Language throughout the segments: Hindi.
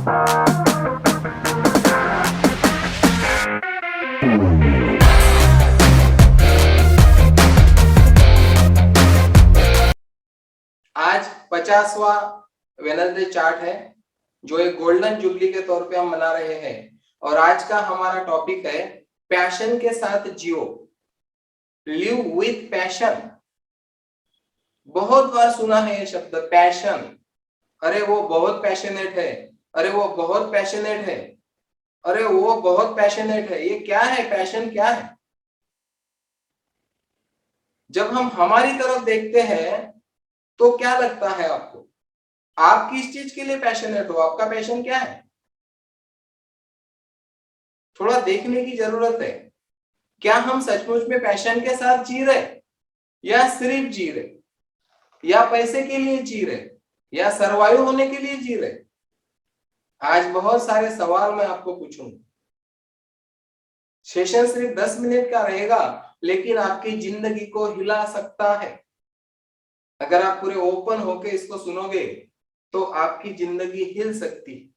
आज 50वां वेडनेसडे चार्ट है जो एक गोल्डन जुबली के तौर पे हम मना रहे हैं और आज का हमारा टॉपिक है पैशन के साथ जियो, लिव विथ पैशन। बहुत बार सुना है ये शब्द पैशन। अरे वो बहुत पैशनेट है, अरे वो बहुत पैशनेट है, अरे वो बहुत पैशनेट है। ये क्या है? पैशन क्या है? जब हम हमारी तरफ देखते हैं तो क्या लगता है आपको? आप किस चीज के लिए पैशनेट हो? आपका पैशन क्या है? थोड़ा देखने की जरूरत है। क्या हम सचमुच में पैशन के साथ जी रहे या सिर्फ जी रहे, या पैसे के लिए जी रहे, या सरवाइव होने के लिए जी रहे? आज बहुत सारे सवाल मैं आपको पूछूंगा। सेशन सिर्फ 10 मिनट का रहेगा लेकिन आपकी जिंदगी को हिला सकता है। अगर आप पूरे ओपन होके इसको सुनोगे तो आपकी जिंदगी हिल सकती है।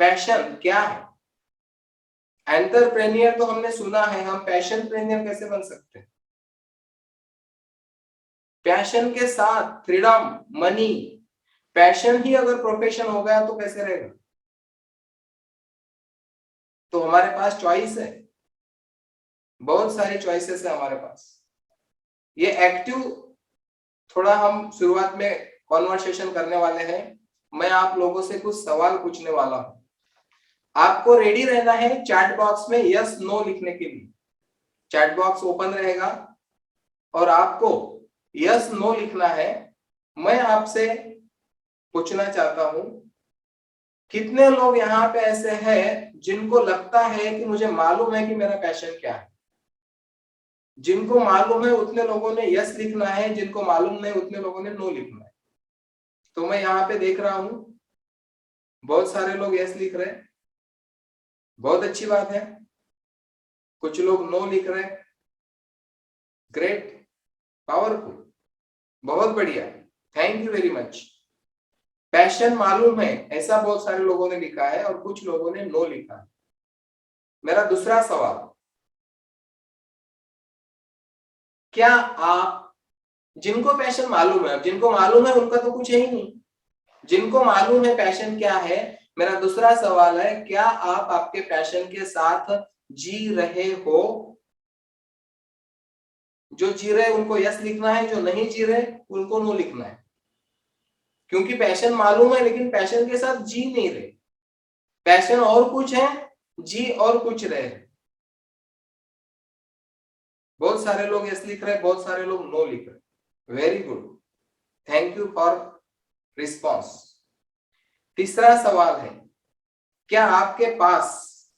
पैशन क्या है? एंटरप्रेन्योर तो हमने सुना है, हम पैशन प्रेन्योर कैसे बन सकते हैं? पैशन के साथ फ्रीडम, मनी, पैशन ही अगर प्रोफेशन हो गया तो कैसे रहेगा? तो हमारे पास चॉइस है, बहुत सारी चॉइसेस है हमारे पास। ये एक्टिव थोड़ा हम शुरुआत में कॉन्वर्सेशन करने वाले हैं। मैं आप लोगों से कुछ सवाल पूछने वाला हूं। आपको रेडी रहना है चैट बॉक्स में यस नो लिखने के लिए। चैट बॉक्स ओपन रहेगा और आपको यस नो लिखना है। मैं आपसे पूछना चाहता हूं, कितने लोग यहाँ पे ऐसे हैं जिनको लगता है कि मुझे मालूम है कि मेरा पैशन क्या है? जिनको मालूम है उतने लोगों ने यस लिखना है, जिनको मालूम नहीं उतने लोगों ने नो लिखना है। तो मैं यहाँ पे देख रहा हूं बहुत सारे लोग यस लिख रहे हैं, बहुत अच्छी बात है। कुछ लोग नो लिख रहे हैं, ग्रेट, पावरफुल, बहुत बढ़िया, thank you very much. Passion मालूम है ऐसा बहुत सारे लोगों ने लिखा है और कुछ लोगों ने नो लिखा है। मेरा दूसरा सवाल, क्या आप, जिनको पैशन मालूम है, जिनको मालूम है उनका तो कुछ है ही नहीं, जिनको मालूम है पैशन क्या है, मेरा दूसरा सवाल है, क्या आप आपके पैशन के साथ जी रहे हो? जो जी रहे उनको यस लिखना है, जो नहीं जी रहे उनको नो लिखना है। क्योंकि पैशन मालूम है लेकिन पैशन के साथ जी नहीं रहे। पैशन और कुछ है, जी और कुछ रहे। बहुत सारे लोग यस लिख रहे हैं, बहुत सारे लोग नो लिख रहे हैं। Very good, thank you for response. तीसरा सवाल है, क्या आपके पास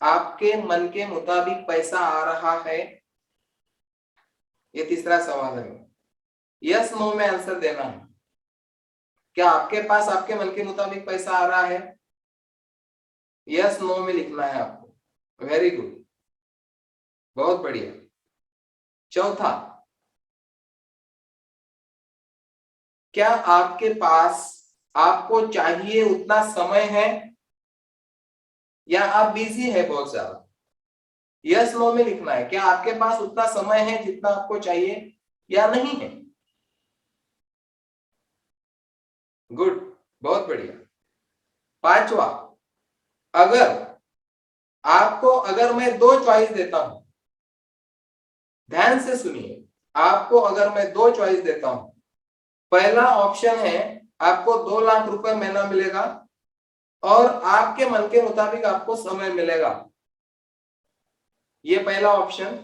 आपके मन के मुताबिक पैसा आ रहा है? ये तीसरा सवाल है, यस नो में आंसर देना है। क्या आपके पास आपके मन के मुताबिक पैसा आ रहा है? यस नो में लिखना है आपको। वेरी गुड, बहुत बढ़िया। चौथा, क्या आपके पास आपको चाहिए उतना समय है या आप बिजी है बहुत ज्यादा? यस नो में लिखना है, क्या आपके पास उतना समय है जितना आपको चाहिए या नहीं है? गुड, बहुत बढ़िया। पांचवा, अगर मैं दो चॉइस देता हूं, ध्यान से सुनिए, आपको अगर मैं दो चॉइस देता हूं, पहला ऑप्शन है आपको 2 लाख रुपए महीना मिलेगा और आपके मन के मुताबिक आपको समय मिलेगा, ये पहला ऑप्शन।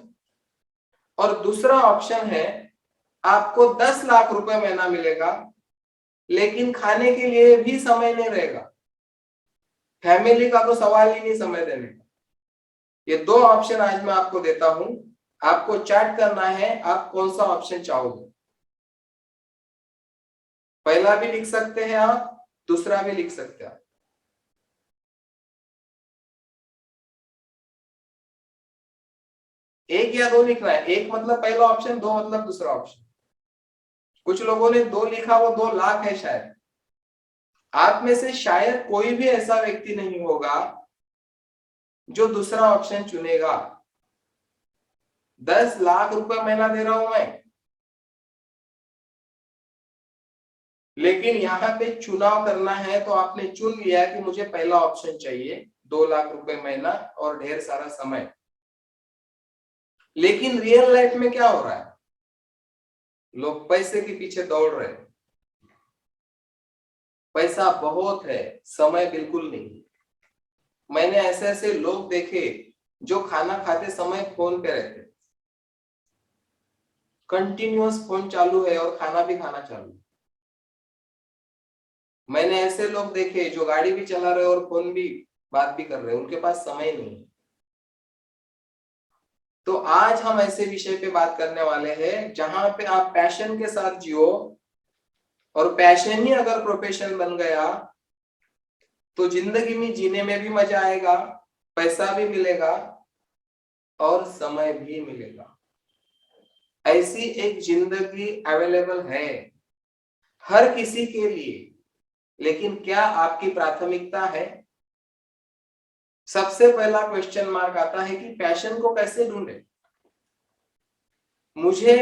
और दूसरा ऑप्शन है आपको 10 लाख रुपए महीना मिलेगा लेकिन खाने के लिए भी समय नहीं रहेगा, फैमिली का तो सवाल ही नहीं समय देने का। ये दो ऑप्शन आज मैं आपको देता हूं, आपको चैट करना है आप कौन सा ऑप्शन चाहोगे। पहला भी लिख सकते हैं आप, दूसरा भी लिख सकते हैं आप। एक या दो लिखना है, एक मतलब पहला ऑप्शन, दो मतलब दूसरा ऑप्शन। कुछ लोगों ने दो लिखा, वो 2 लाख है शायद। आप में से शायद कोई भी ऐसा व्यक्ति नहीं होगा जो दूसरा ऑप्शन चुनेगा। 10 लाख रुपए महीना दे रहा हूं मैं, लेकिन यहाँ पे चुनाव करना है तो आपने चुन लिया कि मुझे पहला ऑप्शन चाहिए, 2 लाख रुपए महीना और ढेर सारा समय। लेकिन रियल लाइफ में क्या हो रहा है, लोग पैसे के पीछे दौड़ रहे हैं। पैसा बहुत है, समय बिल्कुल नहीं। मैंने ऐसे ऐसे लोग देखे जो खाना खाते समय फोन पे रहते, कंटिन्यूअस फोन चालू है और खाना भी खाना चालू है। मैंने ऐसे लोग देखे जो गाड़ी भी चला रहे और फोन भी बात भी कर रहे, उनके पास समय नहीं। तो आज हम ऐसे विषय पे बात करने वाले हैं जहां पे आप पैशन के साथ जियो, और पैशन ही अगर प्रोफेशन बन गया तो जिंदगी में जीने में भी मजा आएगा, पैसा भी मिलेगा और समय भी मिलेगा। ऐसी एक जिंदगी अवेलेबल है हर किसी के लिए, लेकिन क्या आपकी प्राथमिकता है? सबसे पहला क्वेश्चन मार्क आता है कि पैशन को कैसे ढूंढे। मुझे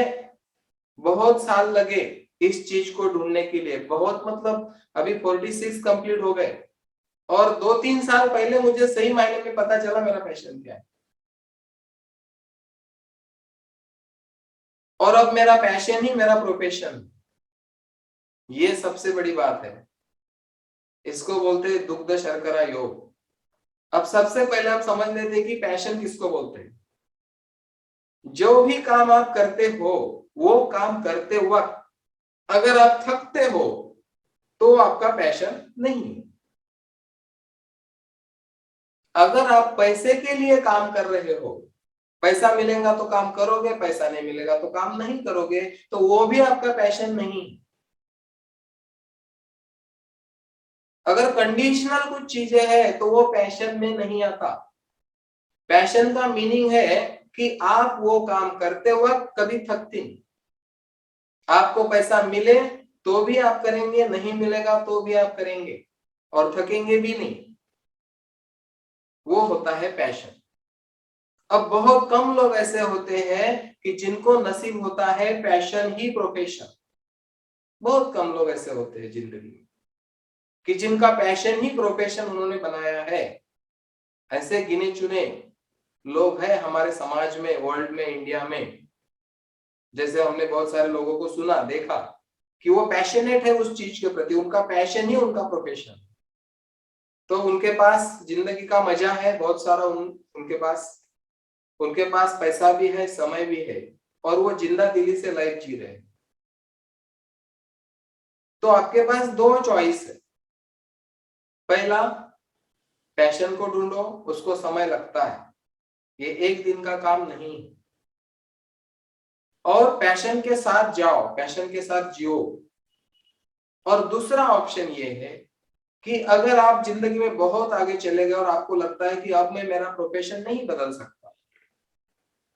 बहुत साल लगे इस चीज को ढूंढने के लिए, बहुत मतलब अभी 46 कंप्लीट हो गए और 2-3 साल पहले मुझे सही मायने में पता चला मेरा पैशन क्या है। और अब मेरा पैशन ही मेरा प्रोफेशन, ये सबसे बड़ी बात है। इसको बोलते हैं दुग्ध शर्करा योग। अब सबसे पहले आप समझ लेते हैं कि पैशन किसको बोलते हैं। जो भी काम आप करते हो वो काम करते वक्त अगर आप थकते हो तो आपका पैशन नहीं है। अगर आप पैसे के लिए काम कर रहे हो, पैसा मिलेगा तो काम करोगे, पैसा नहीं मिलेगा तो काम नहीं करोगे, तो वो भी आपका पैशन नहीं। अगर कंडीशनल कुछ चीजें हैं तो वो पैशन में नहीं आता। पैशन का मीनिंग है कि आप वो काम करते वक्त कभी थकते नहीं। आपको पैसा मिले तो भी आप करेंगे, नहीं मिलेगा तो भी आप करेंगे और थकेंगे भी नहीं। वो होता है पैशन। अब बहुत कम लोग ऐसे होते हैं कि जिनको नसीब होता है पैशन ही प्रोफेशन। बहुत कम लोग ऐसे होते हैं जिंदगी में कि जिनका पैशन ही प्रोफेशन उन्होंने बनाया है। ऐसे गिने चुने लोग हैं हमारे समाज में, वर्ल्ड में, इंडिया में। जैसे हमने बहुत सारे लोगों को सुना, देखा कि वो पैशनेट है उस चीज के प्रति, उनका पैशन ही उनका प्रोफेशन। तो उनके पास जिंदगी का मजा है बहुत सारा, उनके पास पैसा भी है, समय भी है और वो जिंदा दिली से लाइफ जी रहे हैं। तो आपके पास दो चॉइस है। पहला, पैशन को ढूंढो, उसको समय लगता है, ये एक दिन का काम नहीं है। और पैशन के साथ जाओ, पैशन के साथ जियो। और दूसरा ऑप्शन ये है कि अगर आप जिंदगी में बहुत आगे चले गए और आपको लगता है कि अब मैं मेरा प्रोफेशन नहीं बदल सकता,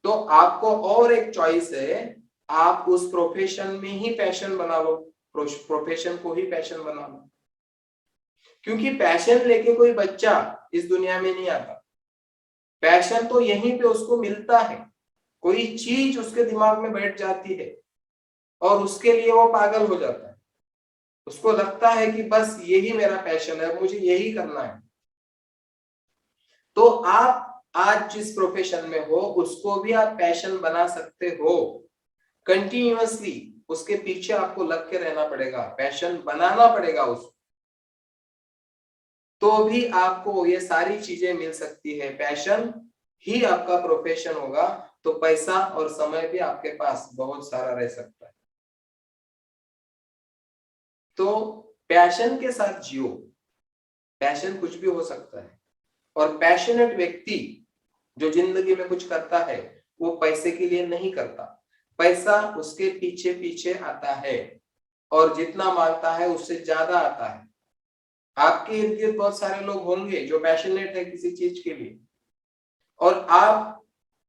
तो आपको और एक चॉइस है, आप उस प्रोफेशन में ही पैशन बना लो, प्रोफेशन को ही पैशन बना लो। क्योंकि पैशन लेके कोई बच्चा इस दुनिया में नहीं आता। पैशन तो यहीं पे उसको मिलता है, कोई चीज उसके दिमाग में बैठ जाती है और उसके लिए वो पागल हो जाता है। उसको लगता है कि बस यही मेरा पैशन है, मुझे यही करना है। तो आप आज जिस प्रोफेशन में हो उसको भी आप पैशन बना सकते हो। कंटिन्यूअसली उसके पीछे आपको लग के रहना पड़ेगा, पैशन बनाना पड़ेगा उसको, तो भी आपको ये सारी चीजें मिल सकती है। पैशन ही आपका प्रोफेशन होगा तो पैसा और समय भी आपके पास बहुत सारा रह सकता है। तो पैशन के साथ जियो। पैशन कुछ भी हो सकता है और पैशनेट व्यक्ति जो जिंदगी में कुछ करता है वो पैसे के लिए नहीं करता। पैसा उसके पीछे पीछे आता है और जितना मांगता है उससे ज्यादा आता है। आपके इर्द गिर्द बहुत सारे लोग होंगे जो पैशनेट है किसी चीज के लिए, और आप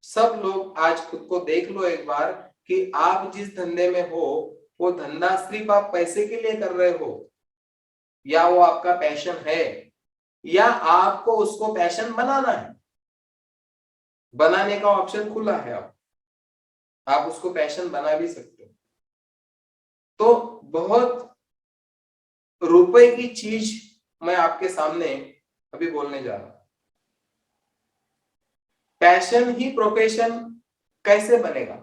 सब लोग आज खुद को देख लो एक बार कि आप जिस धंधे में हो वो धंधा सिर्फ आप पैसे के लिए कर रहे हो या वो आपका पैशन है, या आपको उसको पैशन बनाना है। बनाने का ऑप्शन खुला है, आप उसको पैशन बना भी सकते हो। तो बहुत रुपए की चीज मैं आपके सामने अभी बोलने जा रहा हूं। पैशन ही प्रोफेशन कैसे बनेगा?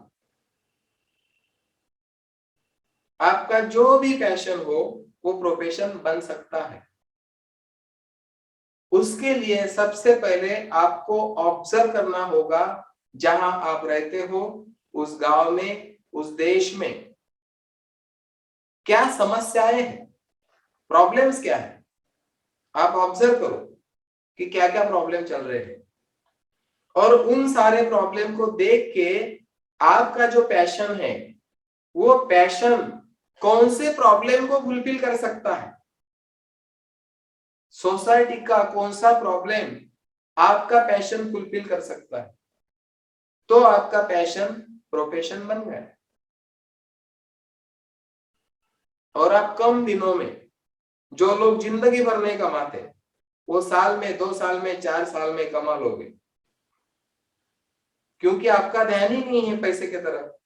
आपका जो भी पैशन हो वो प्रोफेशन बन सकता है। उसके लिए सबसे पहले आपको ऑब्जर्व करना होगा, जहां आप रहते हो उस गांव में, उस देश में क्या समस्याएं हैं, प्रॉब्लम्स क्या है। आप ऑब्जर्व करो कि क्या क्या प्रॉब्लम चल रहे हैं, और उन सारे प्रॉब्लम को देख के आपका जो पैशन है वो पैशन कौन से प्रॉब्लम को फुलफिल कर सकता है। सोसाइटी का कौन सा प्रॉब्लम आपका पैशन फुलफिल कर सकता है, तो आपका पैशन प्रोफेशन बन गया। और आप कम दिनों में, जो लोग जिंदगी भर नहीं कमाते, वो साल में, 2 साल में, 4 साल में कमा लोगे, क्योंकि आपका ध्यान ही नहीं है पैसे की तरफ,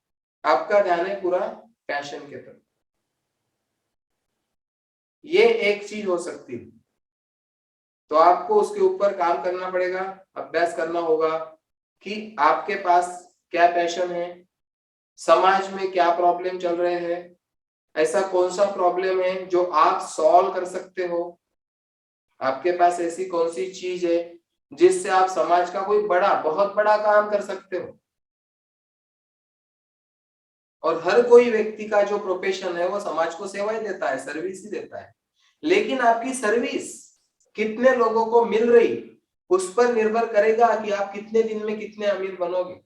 आपका ध्यान है पूरा पैशन की तरफ। ये एक चीज हो सकती है। तो आपको उसके ऊपर काम करना पड़ेगा, अभ्यास करना होगा कि आपके पास क्या पैशन है, समाज में क्या प्रॉब्लम चल रहे हैं, ऐसा कौन सा प्रॉब्लम है जो आप सॉल्व कर सकते हो। आपके पास ऐसी कौन सी चीज है जिससे आप समाज का कोई बड़ा, बहुत बड़ा काम कर सकते हो। और हर कोई व्यक्ति का जो प्रोफेशन है वो समाज को सेवाएं देता है, सर्विस ही देता है। लेकिन आपकी सर्विस कितने लोगों को मिल रही, उस पर निर्भर करेगा कि आप कितने दिन में कितने अमीर बनोगे।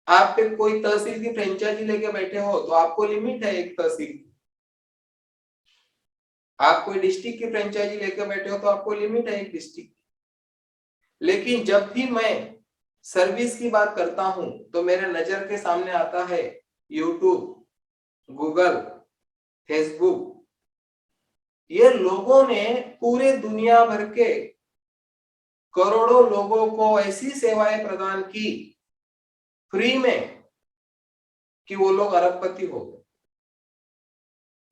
आप पे कोई तहसील की फ्रेंचाइजी लेके बैठे हो तो आपको लिमिट है एक तहसील। आप कोई डिस्ट्रिक्ट की फ्रेंचाइजी लेके बैठे हो तो आपको लिमिट है एक डिस्ट्रिक्ट। लेकिन जब भी मैं सर्विस की बात करता हूं तो मेरे नजर के सामने आता है यूट्यूब, गूगल, फेसबुक। ये लोगों ने पूरे दुनिया भर के करोड़ों लोगों को ऐसी सेवाएं प्रदान की फ्री में कि वो लोग अरबपति हो गए।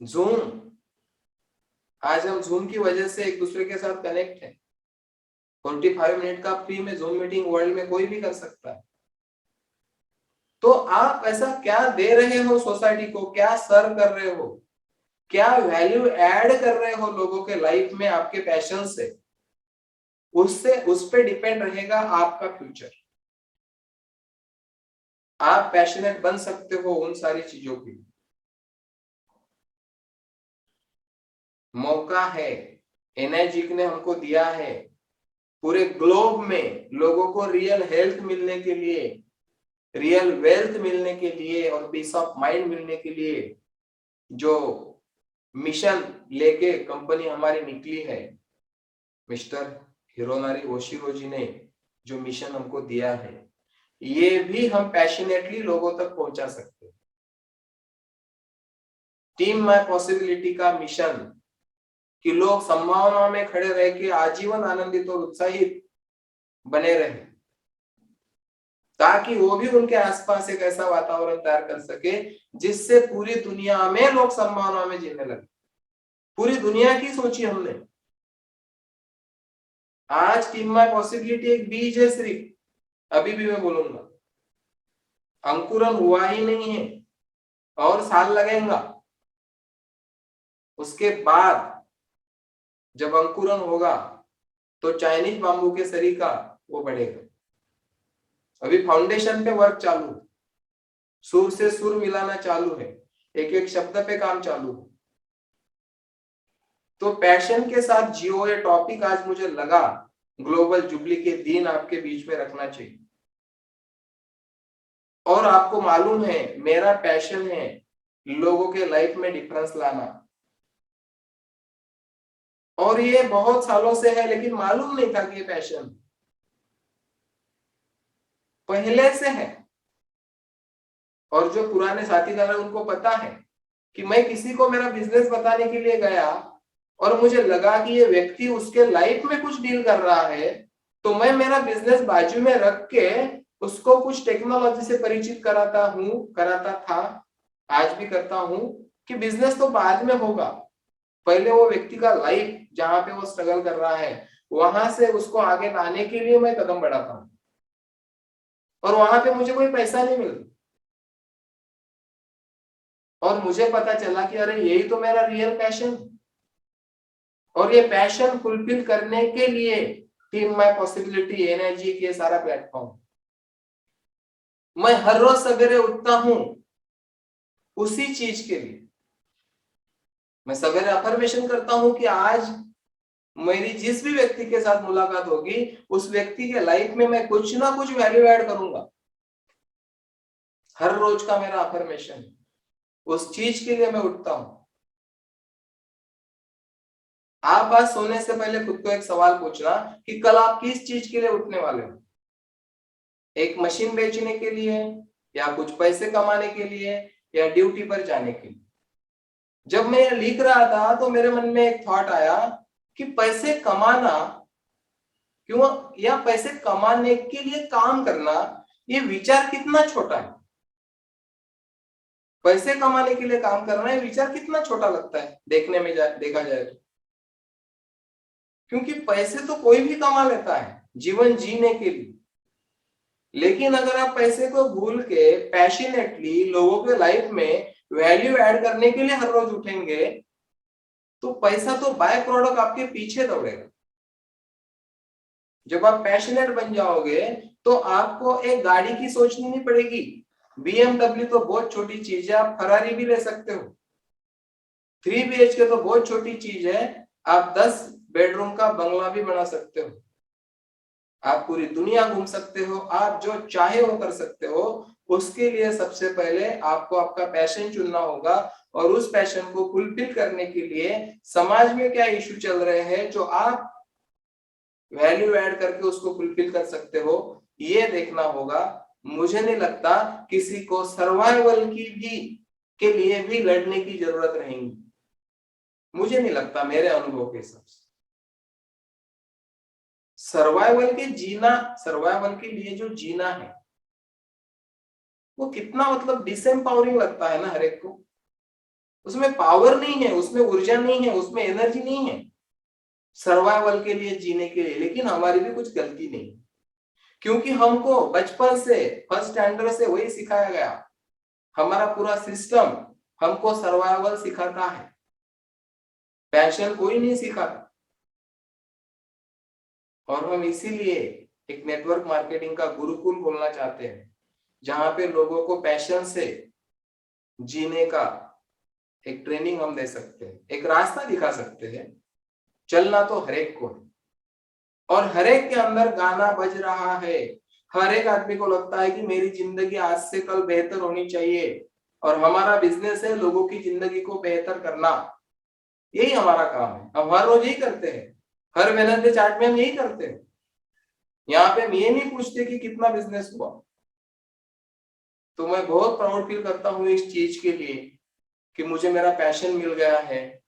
जूम, आज हम जूम की वजह से एक दूसरे के साथ कनेक्ट हैं। 45 मिनट का फ्री में जूम मीटिंग वर्ल्ड में कोई भी कर सकता है। तो आप ऐसा क्या दे रहे हो सोसाइटी को, क्या सर्व कर रहे हो, क्या वैल्यू ऐड कर रहे हो लोगों के लाइफ में आपके पैशन से, उससे उस पे डिपेंड रहेगा आपका फ्यूचर। आप पैशनेट बन सकते हो उन सारी चीजों की। मौका है, एनर्जी ने हमको दिया है पूरे ग्लोब में लोगों को रियल हेल्थ मिलने के लिए, रियल वेल्थ मिलने के लिए और पीस ऑफ माइंड मिलने के लिए जो मिशन लेके कंपनी हमारी निकली है, मिस्टर हिरोनारी ओशिरो जी ने जो मिशन हमको दिया है, ये भी हम पैशनेटली लोगों तक पहुंचा सकते हैं। टीम माय पॉसिबिलिटी का मिशन कि लोग संभावनाओं में खड़े रह के आजीवन आनंदित और उत्साहित बने रहे, ताकि वो भी उनके आसपास एक ऐसा वातावरण तैयार कर सके जिससे पूरी दुनिया में लोग संभावनाओं में जीने लगे। पूरी दुनिया की सोची हमने। आज टीम माय पॉसिबिलिटी एक बीज है सिर्फ, अभी भी मैं बोलूंगा अंकुरन हुआ ही नहीं है और साल लगेगा। उसके बाद जब अंकुरन होगा तो चाइनीज बाम्बू के सरीका वो बढ़ेगा। अभी फाउंडेशन पे वर्क चालू है, सुर से सुर मिलाना चालू है, एक एक शब्द पे काम चालू है। तो पैशन के साथ जियो, ये टॉपिक आज मुझे लगा ग्लोबल जुबली के दिन आपके बीच में रखना चाहिए। और आपको मालूम है मेरा पैशन है लोगों के लाइफ में डिफरेंस लाना, और ये बहुत सालों से है, लेकिन मालूम नहीं था कि ये पैशन पहले से है। और जो पुराने साथीदार हैं उनको पता है कि मैं किसी को मेरा बिजनेस बताने के लिए गया और मुझे लगा कि ये व्यक्ति उसके लाइफ में कुछ डील कर रहा है, तो मैं मेरा बिजनेस बाजू में रख के उसको कुछ टेक्नोलॉजी से परिचित कराता था, आज भी करता हूं, कि बिजनेस तो बाद में होगा, पहले वो व्यक्ति का लाइफ जहां पे वो स्ट्रगल कर रहा है वहां से उसको आगे लाने के लिए मैं कदम बढ़ाता हूं, और वहां पे मुझे कोई पैसा नहीं मिलता, और मुझे पता चला कि अरे यही तो मेरा रियल पैशन, और ये पैशन फुलफिल करने के लिए टीम माय पॉसिबिलिटी एनर्जी के सारा प्लेटफॉर्म, मैं हर रोज सवेरे उठता हूं उसी चीज के लिए। मैं सवेरे अफर्मेशन करता हूं कि आज मेरी जिस भी व्यक्ति के साथ मुलाकात होगी उस व्यक्ति के लाइफ में मैं कुछ ना कुछ वैल्यू ऐड करूंगा, हर रोज का मेरा अफर्मेशन, उस चीज के लिए मैं उठता हूं। आप आज सोने से पहले खुद को एक सवाल पूछना कि कल आप किस चीज के लिए उठने वाले हो, एक मशीन बेचने के लिए, या कुछ पैसे कमाने के लिए, या ड्यूटी पर जाने के लिए। जब मैं लिख रहा था तो मेरे मन में एक थॉट आया कि पैसे कमाना क्यों, या पैसे कमाने के लिए काम करना, ये विचार कितना छोटा है। पैसे कमाने के लिए काम करना है विचार कितना छोटा लगता है देखने में देखा जाए तो, क्योंकि पैसे तो कोई भी कमा लेता है जीवन जीने के लिए, लेकिन अगर आप पैसे को भूल के पैशनेटली लोगों के लाइफ में वैल्यू ऐड करने के लिए हर रोज उठेंगे तो पैसा तो बाय प्रोडक्ट आपके पीछे दौड़ेगा। जब आप पैशनेट बन जाओगे तो आपको एक गाड़ी की सोचनी नहीं पड़ेगी, BMW तो बहुत छोटी चीज है, आप फरारी भी ले सकते हो। 3 BHK तो बहुत छोटी चीज है, आप 10 बेडरूम का बंगला भी बना सकते हो, आप पूरी दुनिया घूम सकते हो, आप जो चाहे वो कर सकते हो। उसके लिए सबसे पहले आपको आपका पैशन चुनना होगा, और उस पैशन को फुलफिल करने के लिए समाज में क्या इश्यू चल रहे हैं जो आप वैल्यू ऐड करके उसको फुलफिल कर सकते हो, ये देखना होगा। मुझे नहीं लगता किसी को सर्वाइवल के लिए भी लड़ने की जरूरत रहेगी, मुझे नहीं लगता, मेरे अनुभव के हिसाब से। सर्वाइवल के लिए जो जीना है वो कितना मतलब डिसएम्पावरिंग लगता है ना हर एक को। उसमें पावर नहीं है, उसमें ऊर्जा नहीं है, उसमें एनर्जी नहीं है सर्वाइवल के लिए जीने के लिए। लेकिन हमारी भी कुछ गलती नहीं, क्योंकि हमको बचपन से फर्स्ट स्टैंडर्ड से वही सिखाया गया, हमारा पूरा सिस्टम हमको सर्वाइवल सिखाता है, पैशन कोई नहीं सिखाता। और हम इसीलिए एक नेटवर्क मार्केटिंग का गुरुकुल बोलना चाहते हैं, जहां पे लोगों को पैशन से जीने का एक ट्रेनिंग हम दे सकते हैं, एक रास्ता दिखा सकते हैं। चलना तो हर एक को है, और हर एक के अंदर गाना बज रहा है। हर एक आदमी को लगता है कि मेरी जिंदगी आज से कल बेहतर होनी चाहिए, और हमारा बिजनेस है लोगों की जिंदगी को बेहतर करना, यही हमारा काम है। हम हर रोज यही करते हैं, हर वेडनेसडे चार्ट में हम यही करते हैं। यहाँ पे हम ये नहीं पूछते कि कितना बिजनेस हुआ। तो मैं बहुत प्राउड फील करता हूँ इस चीज के लिए कि मुझे मेरा पैशन मिल गया है,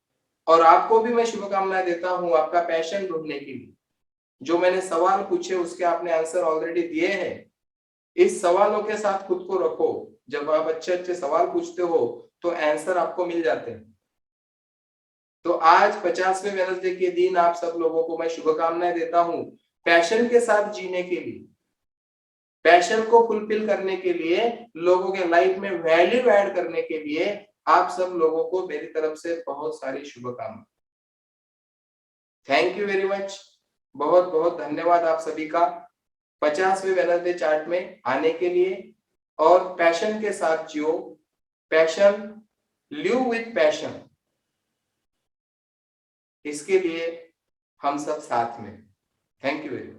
और आपको भी मैं शुभकामनाएं देता हूँ आपका पैशन ढूंढने के लिए। जो मैंने सवाल पूछे उसके आपने आंसर ऑलरेडी दिए हैं। इस सवालों के साथ खुद को रखो, जब आप अच्छे अच्छे सवाल पूछते हो तो आंसर आपको मिल जाते हैं। तो आज 50वें वेडनेसडे के दिन आप सब लोगों को मैं शुभकामनाएं देता हूँ पैशन के साथ जीने के लिए, पैशन को फुलफिल करने के लिए, लोगों के लाइफ में वैल्यू ऐड करने के लिए। आप सब लोगों को मेरी तरफ से बहुत सारी शुभकामनाएं। थैंक यू वेरी मच, बहुत बहुत धन्यवाद आप सभी का 50वें वेडनेसडे चार्ट में आने के लिए। और पैशन के साथ जियो, पैशन, लिव विथ पैशन, इसके लिए हम सब साथ में। Thank you very much.